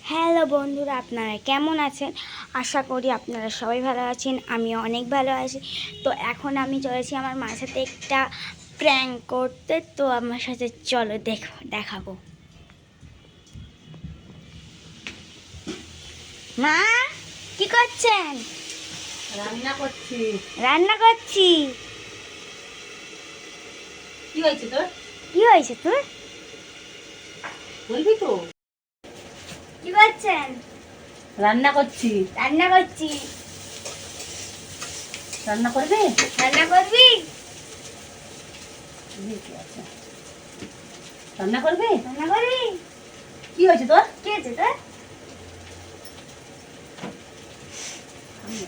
Hello বন্ধুরা, আপনারা কেমন আছেন? আশা করি আপনারা সবাই ভালো আছেন। আমি অনেক ভালো আছি। তো এখন আমি চলেছি আমার মার সাথে একটা প্র্যাঙ্ক করতে। তো আমার সাথে চলো দেখাবো। মা, কি করছেন? রান্না করছি। রান্না করছি। কি হয়েছে তোর? কি হয়েছে তোর? বলবি তো। কি করছেন? রান্না করছি। রান্না করছি। রান্না করবি? রান্না করবি? ঠিক আছে। রান্না করবি? রান্না করবি? কি হয়েছে তোর? কি হয়েছে তোর?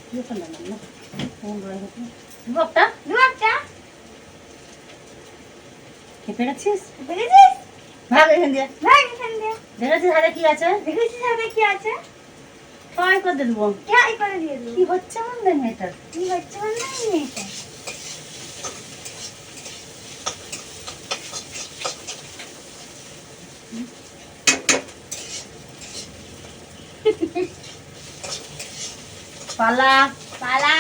কি হয়েছে রান্না? কোন রয়ে গেছে? দুপুরটা? দুপুরটা? খেতে গেছিস? দেখেছিস? ভাগ এখান দিয়ে। ভাই এখান দিয়ে। দেখেছিস হাতে কি আছে? দেখেছিস হাতে কি আছে? ট্রাই করে দেবো। ট্রাই করে দিয়ে দেবো। কি হচ্ছে আমাদের মেয়েটার? কি হচ্ছে বলতো মেয়েটা? পালা। পালা।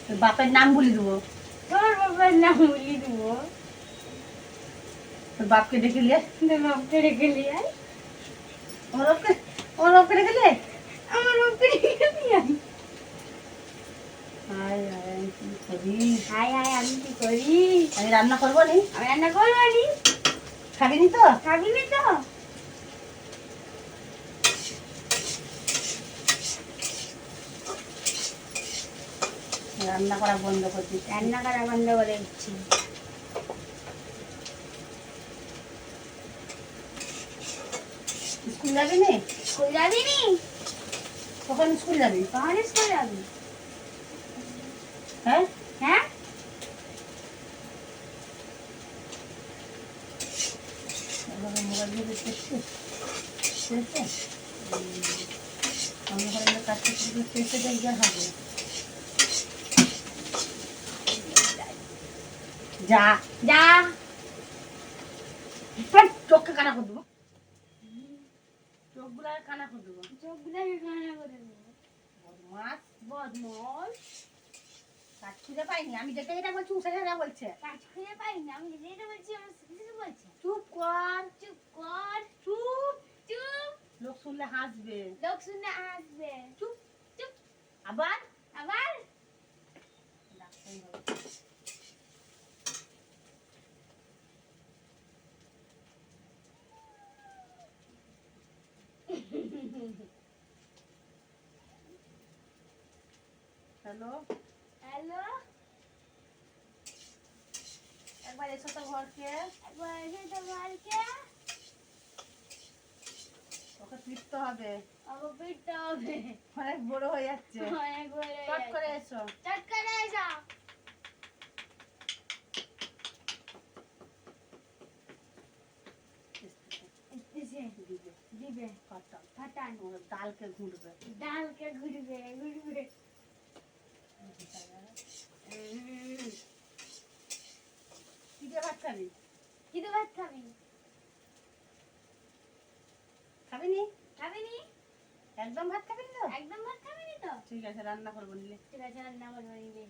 তোর বাপের নাম বলে দেবো। তোর বাবার নাম বলি দেবো। তোর বাপকে ডেকে নিয়ে। তোর বাপকে রেখে নিয়ে আয়। ওর বাপকে ডেকে নিয়ে। আমার বাপকে রেখে নিয়ে আয়। হায় হায় কি করি? হায় হায়, আমি কি করি? আমি রান্না করবো নি। আমি রান্না করবো নি। খাবি নি তো? খাবি নি তো? রান্না করা বন্ধ করছি। রান্না করা বন্ধ করে দিচ্ছি। স্কুল যাবি নি? স্কুল যাবি নি? কখন স্কুল যাবি? কখন স্কুল যাবি? হ্যাঁ? হ্যাঁ? মোবাইল দিয়ে দেখছিস? আমি ঘরে কাজ করতে চেষ্টা দেখবে হবে। যা যা। চোখকে কানা করে দেবো। চোখগুলো কানা করে দেবো। চোখগুলোকে কান্না করে দেবো। বদমাস বদমাস। কাজ খুঁজে পাইনি, আমি যেটা যেটা বলছি সেটা বলছে। কাজ খুঁজে পাই না, আমি যেটা বলছি আমার কিছু বলছে। চুপ কর। চুপ কর। চুপ। চুপ। লোক শুনলে হাসবে। লোক শুনে আসবে। চুপ। চুপ। আবার আবার ডাকতেই হবে। হ্যালো হ্যালো, একবার এসো তো ঘরকে। একবার এসে তো বাড়িতে। ওকে ফিরতে হবে। আবার ফিরতে হবে। অনেক বড় হয়ে যাচ্ছে। অনেক বড় হয়ে চট গেছে। করে এসো। চট করে এসো। এসে দিবে দিবে ফাটান ফাটান। ওর ডালকে ঘুরবে। ডালকে ঘুরবে ঘুরবে। কি দিয়ে ভাত খাবি? কি তো ভাত খাবি? খাবি নি? খাবি নি? একদম ভাত খাবি না তো? একদম ভাত খাবি নি তো? ঠিক আছে, রান্না করবো নিলে। ঠিক আছে, রান্না করবো নিলে।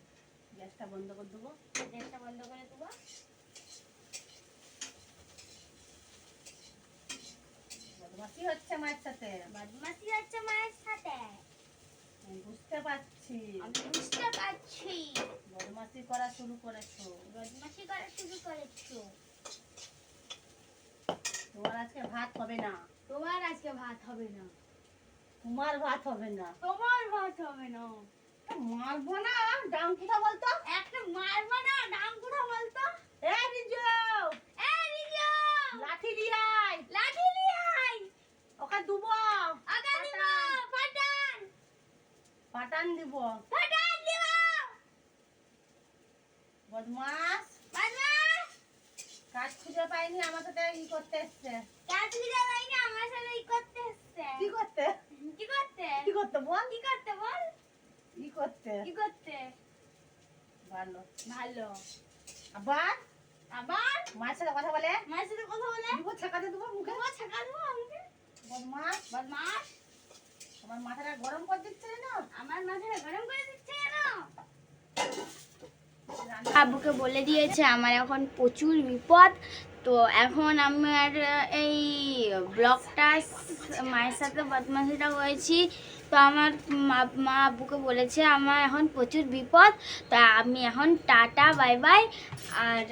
গ্যাসটা বন্ধ করে দেবো। গ্যাসটা বন্ধ করে দেবো। বদমাসি হচ্ছে মায়ের সাথে। বদমাসি হচ্ছে মায়ের সাথে। আমি বুঝতে পারছি। আমি বুঝতে পারছি। বদমাসি করা শুরু করেছো। বদমাসি করা শুরু করেছো। তোমার আজকে ভাত হবে না। তোমার আজকে ভাত হবে না। তোমার ভাত হবে না। তোমার ভাত হবে না। মারবো না। ডাং কোথা বলতো? একটা মারবো না, ডাং কোথা বলতো? এ রিজু, এই রিজু, লাঠি দিয়ে আয়। লাঠি নিয়ে আয়। ওকে দুবো। ওকে দিব ফাটান। পাটান দিব। ফাটান দিব। বদমাস। বদমাস। কাজ খুঁজে পাইনি, আমার সাথে ই করতে এসছে। কাজ খুঁজে পাইনি, আমার সাথে ই করতে এসছে। কি করতে? কি করতে? কি করতে বল? কি করতে বল? কি করতে? কি করতে? ভালো। ভালো। আবার আবার মায়ের সাথে কথা বলে মায়ের সাথে কথা বলে দিব ছেকাতে দেবো মুখে ছেকা দেবো আমাকে। বদমাস বদমাস, আমার মাথাটা গরম করে দিচ্ছে না আমার মাথাটা গরম করে দিচ্ছে কেন? আব্বুকে বলে দিয়েছে আমার এখন প্রচুর বিপদ, তো এখন আমার এই ব্লগটা মায়ের সাথে বদমাশিটা হয়েছি, তো আমার মা আব্বুকে বলেছে আমার এখন প্রচুর বিপদ, তা আমি এখন টাটা বাই বাই। আর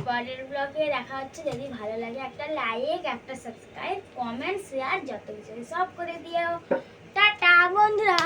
পরের ব্লগে দেখা হচ্ছে, যদি ভালো লাগে একটা লাইক, একটা সাবস্ক্রাইব, কমেন্ট, শেয়ার যত কিছু সব করে দিও। টাটা বন্ধুরা।